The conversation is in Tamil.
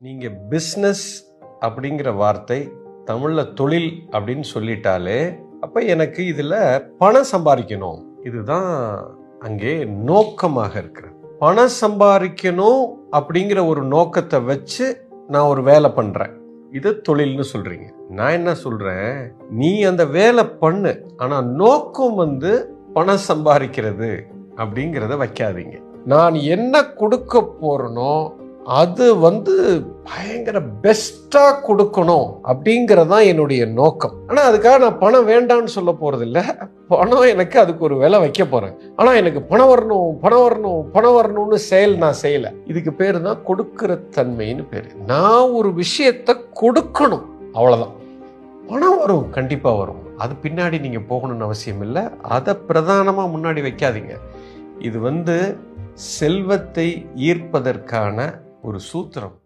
நீங்க பிஸ்னஸ் அப்படிங்கிற வார்த்தை தமிழ்ல தொழில் அப்படின்னு சொல்லிட்டாலே அப்ப எனக்கு இதுல பணம் சம்பாதிக்கணும், இதுதான் அங்கே நோக்கமாக இருக்கிறது. பணம் சம்பாதிக்கணும் அப்படிங்கிற ஒரு நோக்கத்தை வச்சு நான் ஒரு வேலை பண்றேன், இது தொழில்னு சொல்றீங்க. நான் என்ன சொல்றேன், நீ அந்த வேலை பண்ணு, ஆனா நோக்கம் பணம் சம்பாதிக்கிறது அப்படிங்கிறத வைக்காதீங்க. நான் என்ன கொடுக்க போறேனோ அது பயங்கர பெஸ்டா கொடுக்கணும் அப்படிங்கறதான் என்னுடைய நோக்கம். ஆனா அதுக்காக நான் பணம் வேண்டாம்னு சொல்ல போறது இல்ல. பணம் எனக்கு அதுக்கு ஒரு விலை வைக்க போறேன். ஆனா எனக்கு பணம் வரணும் பணம் வரணும் பணம் வரணும்னு நான் செய்யல. இதுக்கு பேரு தான் கொடுக்கிற தன்மைன்னு பேரு. நான் ஒரு விஷயத்த கொடுக்கணும், அவ்வளவுதான். பணம் வரும், கண்டிப்பா வரும். அது பின்னாடி நீங்க போகணும்னு அவசியம் இல்லை. அதை பிரதானமா முன்னாடி வைக்காதீங்க. இது செல்வத்தை ஈர்ப்பதற்கான ஒரு சூத்திரம்.